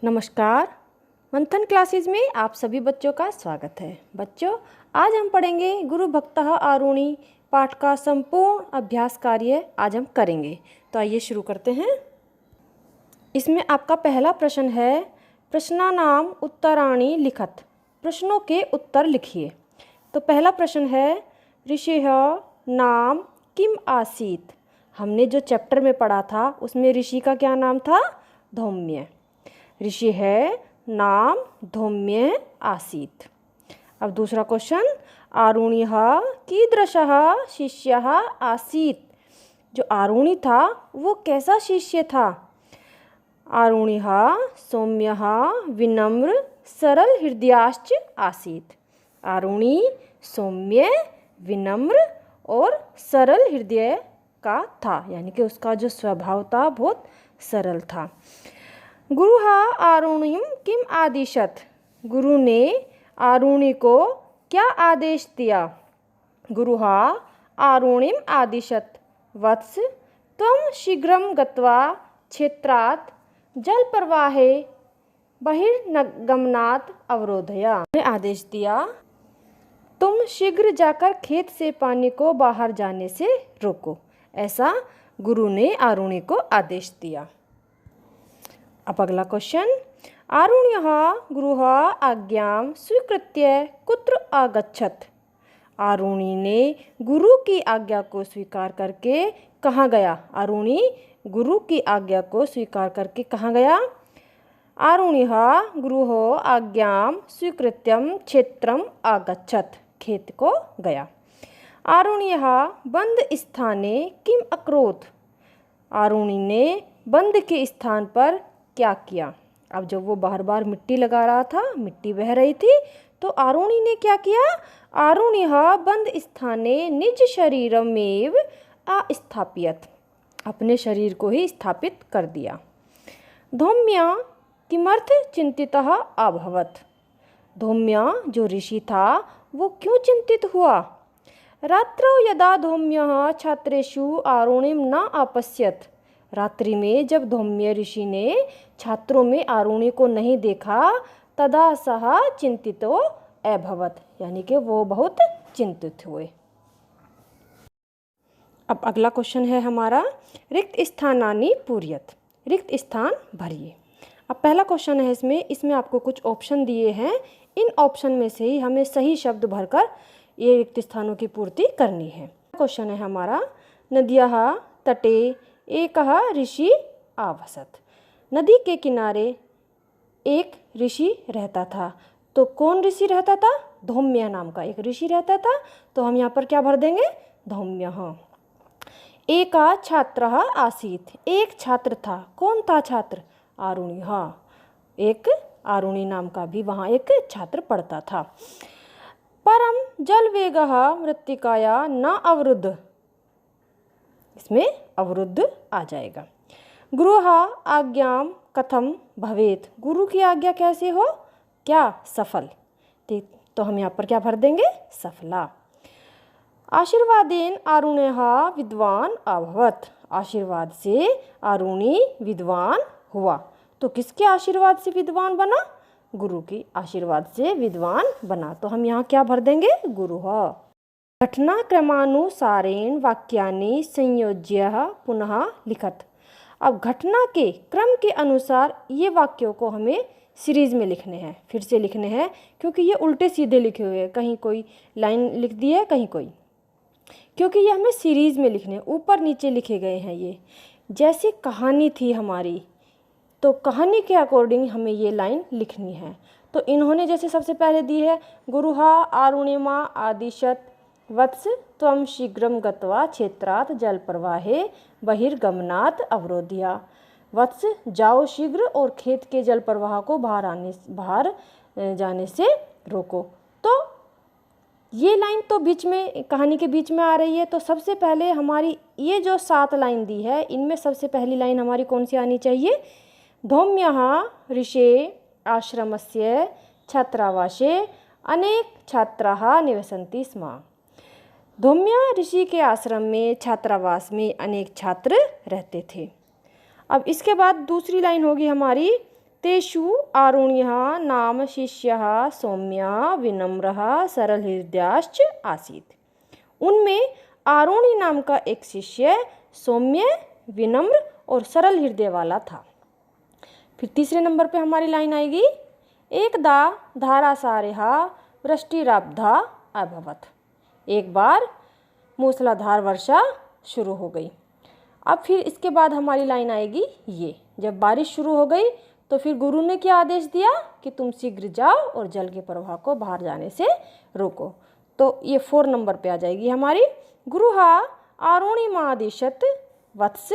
नमस्कार। मंथन क्लासेस में आप सभी बच्चों का स्वागत है। बच्चों, आज हम पढ़ेंगे गुरु भक्तः आरुणि पाठ का संपूर्ण अभ्यास कार्य आज हम करेंगे। तो आइए शुरू करते हैं। इसमें आपका पहला प्रश्न है, प्रश्नानाम उत्तराणि लिखत। प्रश्नों के उत्तर लिखिए। तो पहला प्रश्न है, ऋषिः नाम किम आसीत। हमने जो चैप्टर में पढ़ा था उसमें ऋषि का क्या नाम था? धौम्य। ऋषि है नाम धौम्य आसीत। अब दूसरा क्वेश्चन, आरुणिः कीदृशः शिष्यः आसीत। जो आरुणि था वो कैसा शिष्य था? आरुणिः सौम्यः विनम्र सरल हृदयाश्च आसीत। आरुणि सौम्य, विनम्र और सरल हृदय का था, यानी कि उसका जो स्वभाव था बहुत सरल था। गुरुः आरुणिं किम आदिशत। गुरु ने आरुणि को क्या आदेश दिया? गुरुः आरुणिम आदिशत, वत्स त्वं शीघ्रं गत्वा क्षेत्रात् जलप्रवाहे बहिर्गमनात् अवरोधय। आदेश दिया, तुम शीघ्र जाकर खेत से पानी को बाहर जाने से रोको। ऐसा गुरु ने आरुणि को आदेश दिया। अब अगला क्वेश्चन, आरुण्यः गुरुः आज्ञां स्वीकृत्य कुत्र आगच्छत। आरुणि ने गुरु की आज्ञा को स्वीकार करके कहाँ गया? आरुणि गुरु की आज्ञा को स्वीकार करके कहाँ गया? आरुण्यः गुरुः आज्ञां स्वीकृत्यं क्षेत्रम आगच्छत। खेत को गया। आरुण्यः बंद स्थाने किम अकरोत्। आरुणि ने बंद के स्थान पर क्या किया? अब जब वो बार बार मिट्टी लगा रहा था, मिट्टी बह रही थी, तो आरुणि ने क्या किया? आरुण्यः बंद स्थाने निज शरीरमेव अस्थापयत। अपने शरीर को ही स्थापित कर दिया। धौम्य किमर्थ चिंतितः अभवत। धौम्य जो ऋषि था वो क्यों चिंतित हुआ? रात्रौ यदा धौम्यः छात्रेषु आरुणिं न अपश्यत। रात्रि में जब धौम्य ऋषि ने छात्रों में आरुणि को नहीं देखा, तदा सः चिंतितो अभवत, यानी कि वो बहुत चिंतित हुए। अब अगला क्वेश्चन है हमारा, रिक्त स्थानानि पूरयत। रिक्त स्थान भरिए। अब पहला क्वेश्चन है इसमें आपको कुछ ऑप्शन दिए हैं। इन ऑप्शन में से ही हमें सही शब्द भरकर ये रिक्त स्थानों की पूर्ति करनी है। क्वेश्चन है हमारा, नद्याः तटे एकः ऋषि आवसत। नदी के किनारे एक ऋषि रहता था। तो कौन ऋषि रहता था? धौम्य नाम का एक ऋषि रहता था। तो हम यहाँ पर क्या भर देंगे? धौम्यः। एक छात्रः आसीत। एक छात्र था। कौन था छात्र? आरुणिः। एक आरुणि नाम का भी वहाँ एक छात्र पढ़ता था। परम जलवेगः मृत्तिकाया न अवरुद्ध। इसमें अवरुद्ध आ जाएगा। गुरुः आज्ञां कथम भवेत। गुरु की आज्ञा कैसे हो? क्या? सफल। तो हम यहाँ पर क्या भर देंगे? सफला। आशीर्वादेन आरुण्यः विद्वान अभवत। आशीर्वाद से आरुणि विद्वान हुआ। तो किसके आशीर्वाद से विद्वान बना? गुरु की आशीर्वाद से विद्वान बना। तो हम यहाँ क्या भर देंगे? गुरुः। घटनाक्रमानुसारेण वाक्यानि संयोज्य पुनः लिखत। अब घटना के क्रम के अनुसार ये वाक्यों को हमें सीरीज में लिखने हैं, फिर से लिखने हैं, क्योंकि ये उल्टे सीधे लिखे हुए हैं। कहीं कोई लाइन लिख दी है, कहीं कोई, क्योंकि ये हमें सीरीज में लिखने, ऊपर नीचे लिखे गए हैं। ये जैसे कहानी थी हमारी, तो कहानी के अकॉर्डिंग हमें ये लाइन लिखनी है। तो इन्होंने जैसे सबसे पहले दी है, गुरुः आरुणिमा आदिशत वत्स त्वं शीघ्रं गत्वा क्षेत्रात् जलप्रवाहे बहिर्गमनात् अवरोधय। वत्स जाओ शीघ्र और खेत के जल प्रवाह को बाहर जाने से रोको। तो ये लाइन तो बीच में, कहानी के बीच में आ रही है। तो सबसे पहले हमारी ये जो 7 लाइन दी है, इनमें सबसे पहली लाइन हमारी कौन सी आनी चाहिए? धौम्यः ऋषे आश्रमस्य छात्रावासे अनेक छात्राः निवसन्ति स्म। धौम्य ऋषि के आश्रम में, छात्रावास में अनेक छात्र रहते थे। अब इसके बाद दूसरी लाइन होगी हमारी, तेषु आरुण्यः नाम शिष्यः सौम्यः विनम्रः सरलहृदयाश्च आसीत्। उनमें आरुणि नाम का एक शिष्य सौम्य, विनम्र और सरल हृदय वाला था। फिर तीसरे नंबर पे हमारी लाइन आएगी, एकदा धारासारः वृष्टिरारब्धा अभवत्। एक बार मूसलाधार वर्षा शुरू हो गई। अब फिर इसके बाद हमारी लाइन आएगी ये, जब बारिश शुरू हो गई तो फिर गुरु ने क्या आदेश दिया कि तुम शीघ्र जाओ और जल के प्रवाह को बाहर जाने से रोको। तो ये 4 नंबर पे आ जाएगी हमारी, गुरुहा आरुणिमादिशत वत्स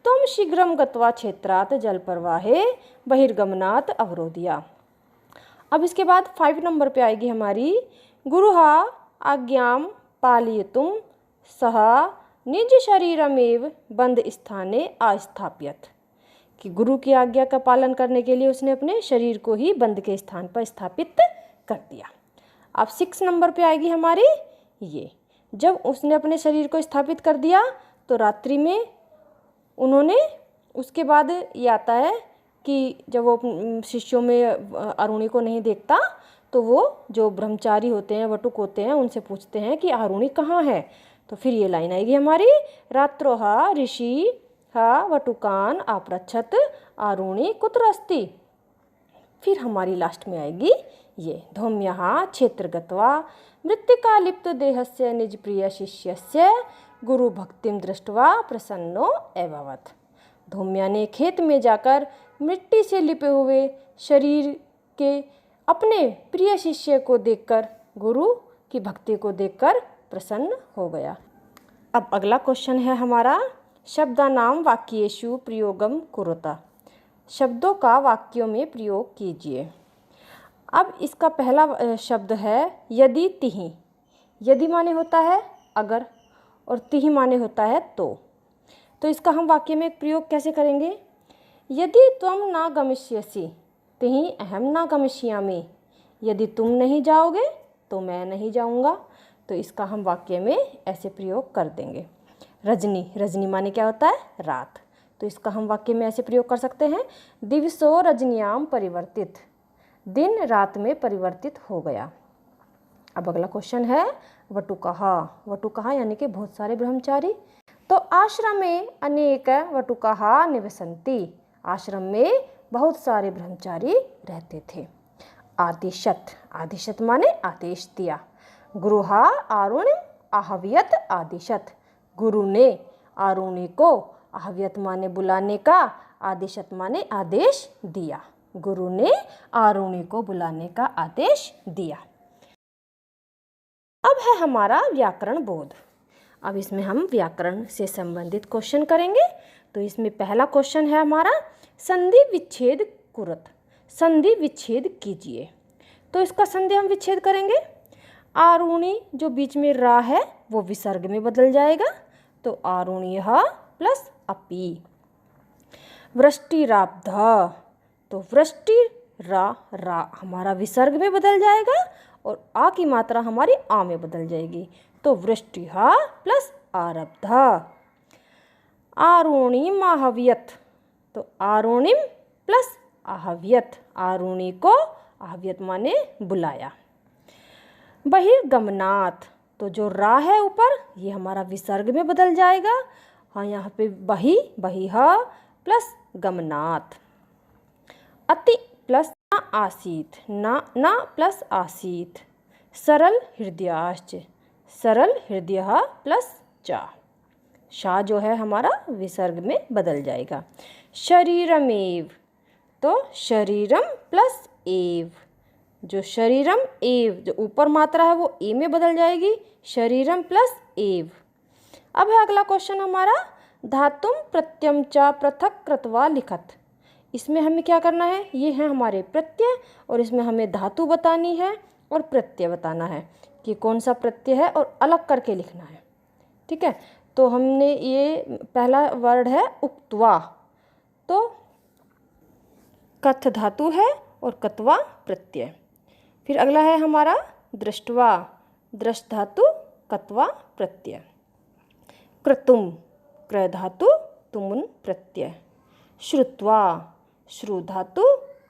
त्वं शीघ्रं गत्वा क्षेत्रात् जल प्रवाहे बहिर्गमनात् अवरोधया। अब इसके बाद 5 नंबर पे आएगी हमारी, गुरुहा आज्ञां पालयितुं सः निज शरीरमेव बंद स्थाने आस्थाप्यत, कि गुरु की आज्ञा का पालन करने के लिए उसने अपने शरीर को ही बंद के स्थान पर स्थापित कर दिया। अब 6 नंबर पे आएगी हमारी ये, जब उसने अपने शरीर को स्थापित कर दिया तो रात्रि में उन्होंने, उसके बाद ये आता है कि जब वो शिष्यों में आरुणि को नहीं देखता तो वो जो ब्रह्मचारी होते हैं, वटुक होते हैं, उनसे पूछते हैं कि आरुणि कहाँ है। तो फिर ये लाइन आएगी हमारी, रात्रोहा ऋषि हा वटुकान आपृच्छत आरुणि कुत्र अस्ति। फिर हमारी लास्ट में आएगी ये, धौम्यः क्षेत्र गत्वा मृत्तिका लिप्त देहस्य निज प्रिय शिष्यस्य गुरु भक्तिम दृष्ट्वा प्रसन्नो अभवत्। धौम्या ने खेत में जाकर मिट्टी से लिपे हुए शरीर के अपने प्रिय शिष्य को देखकर, गुरु की भक्ति को देखकर प्रसन्न हो गया। अब अगला क्वेश्चन है हमारा, शब्दानां वाक्येषु प्रयोगम कुरुता। शब्दों का वाक्यों में प्रयोग कीजिए। अब इसका पहला शब्द है यदि तिहि। यदि माने होता है अगर, और तिहि माने होता है तो इसका हम वाक्य में प्रयोग कैसे करेंगे, यदि त्वं न गमिष्यसि तिहि अहम न गमिष्यामि। यदि तुम नहीं जाओगे तो मैं नहीं जाऊंगा। तो इसका हम वाक्य में ऐसे प्रयोग कर देंगे। रजनी, रजनी माने क्या होता है, रात। तो इसका हम वाक्य में ऐसे प्रयोग कर सकते हैं, दिवसो रजनियाम परिवर्तित, दिन रात में परिवर्तित हो गया। अब अगला क्वेश्चन है वटुकः। वटुकः यानी कि बहुत सारे ब्रह्मचारी। तो आश्रम में अनेक वटुकः निवसन्ति। आश्रम में बहुत सारे ब्रह्मचारी रहते थे। आदिशत, आदिशत माने आदेश दिया। गुरुहा आरुणि आहव्यत आदिशत। गुरु ने आरुणि को, आहव्यत माने बुलाने का, आदिशत माने आदेश दिया। गुरु ने आरुणि को बुलाने का आदेश दिया। अब है हमारा व्याकरण बोध। अब इसमें हम व्याकरण से संबंधित क्वेश्चन करेंगे। तो इसमें पहला क्वेश्चन है हमारा, संधि विच्छेद कुरुत। संधि विच्छेद कीजिए। तो इसका संधि हम विच्छेद करेंगे। आरुणि जो बीच में रा है वो विसर्ग में बदल जाएगा। तो आरुण्यः प्लस अपि। वृष्टिराब्ध, तो वृष्टि रा हमारा विसर्ग में बदल जाएगा और आ की मात्रा हमारी आ में बदल जाएगी। तो वृष्टिः प्लस आरब्ध। आरुणिम आहव्यत, तो आरुणिम प्लस आहव्यत। आरुणि को आहव्यत माने बुलाया। बहिर्गमनात्, तो जो रा है ऊपर ये हमारा विसर्ग में बदल जाएगा। हाँ, यहाँ पे बहिः प्लस गमनात्। अति प्लस न आसीत, ना प्लस आसीत। सरल हृदयाश्च, सरल हृदयः प्लस चा। शा जो है हमारा विसर्ग में बदल जाएगा। शरीरमेव, तो शरीरम प्लस एव। जो शरीरम एव, जो ऊपर मात्रा है वो ए में बदल जाएगी। शरीरम प्लस एव। अब है अगला क्वेश्चन हमारा, धातुम प्रत्ययम च पृथक कृत्वा लिखत। इसमें हमें क्या करना है, ये है हमारे प्रत्यय और इसमें हमें धातु बतानी है और प्रत्यय बताना है कि कौन सा प्रत्यय है और अलग करके लिखना है। ठीक है, तो हमने ये पहला वर्ड है उक्त्वा, तो कथ धातु है और कत्वा प्रत्यय। फिर अगला है हमारा दृष्ट्वा, दृष्ट धातु कत्वा प्रत्यय। क्रतुम, क्र धातु तुमुन प्रत्यय। श्रुत्वा, श्रु धातु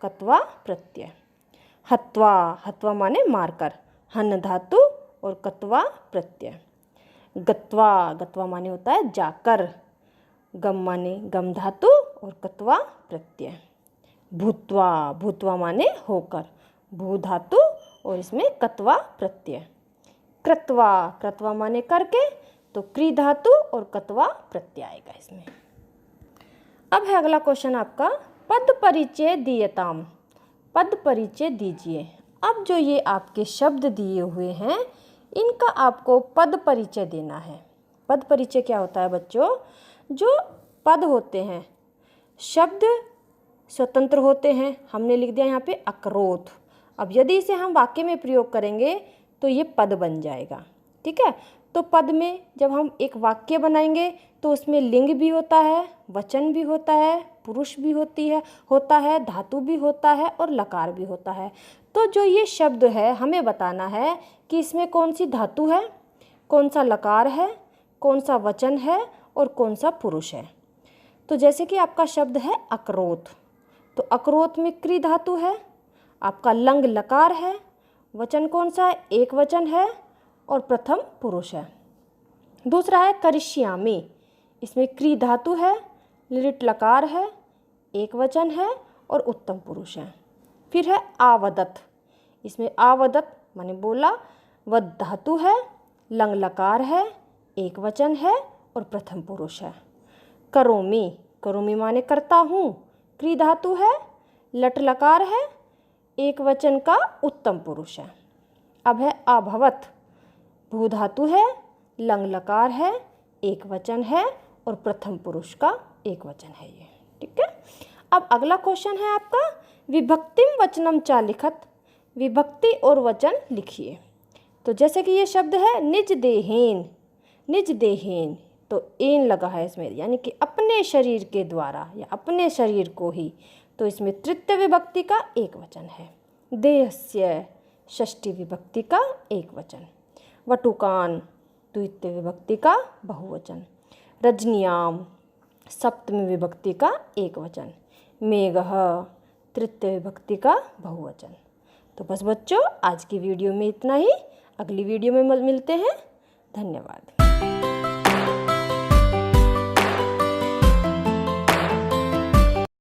कत्वा प्रत्यय। हत्वा, हत्वा माने मारकर, हन धातु और कत्वा प्रत्यय। गत्वा, गत्वा माने होता है जाकर, गम माने गम धातु और कत्वा प्रत्यय। भूत्वा, भूत्वा माने होकर, भू धातु और इसमें कत्वा प्रत्यय। कृत्वा, कृत्वा माने करके, तो क्री धातु और कत्वा प्रत्यय आएगा इसमें। अब है अगला क्वेश्चन आपका, पद परिचय दीयताम, पद परिचय दीजिए। अब जो ये आपके शब्द दिए हुए हैं इनका आपको पद परिचय देना है। पद परिचय क्या होता है बच्चों? जो पद होते हैं, शब्द स्वतंत्र होते हैं। हमने लिख दिया यहाँ पे अकरोथ। अब यदि इसे हम वाक्य में प्रयोग करेंगे तो ये पद बन जाएगा, ठीक है। तो पद में जब हम एक वाक्य बनाएंगे तो उसमें लिंग भी होता है, वचन भी होता है, पुरुष भी होता है, धातु भी होता है और लकार भी होता है। तो जो ये शब्द है हमें बताना है कि इसमें कौन सी धातु है, कौन सा लकार है, कौन सा वचन है और कौन सा पुरुष है। तो जैसे कि आपका शब्द है अकरोथ, तो अकरोथ में क्री धातु है, आपका लंग लकार है, वचन कौन सा है? एक वचन है और प्रथम पुरुष है। दूसरा है करिष्यामि, इसमें क्री धातु है, लिट लकार है, एक वचन है और उत्तम पुरुष है। फिर है आवदत, इसमें आवदत माने बोला, वद धातु है, लंग लकार है, एक वचन है और प्रथम पुरुष है। करोमि, करोमि माने करता हूँ, क्री धातु है, लट लकार है, एक वचन का उत्तम पुरुष है। अब है अभवत, भू धातु है, लंग लकार है, एक वचन है और प्रथम पुरुष का एक वचन है ये, ठीक है। अब अगला क्वेश्चन है आपका, विभक्तिम वचनम चा लिखत, विभक्ति और वचन लिखिए। तो जैसे कि ये शब्द है निज देहेन, निज देहेन, तो एन लगा है इसमें, यानी कि अपने शरीर के द्वारा या अपने शरीर को ही, तो इसमें तृतीय विभक्ति का एक वचन है। देहस्य, षष्ठी विभक्ति का एक वचन। वटुकान, द्वितीय विभक्ति का बहुवचन। रजनियाम, सप्तमी विभक्ति का एक वचन। मेघः, तृतीय विभक्ति का बहुवचन। तो बस बच्चों आज की वीडियो में इतना ही, अगली वीडियो में मिलते हैं। धन्यवाद।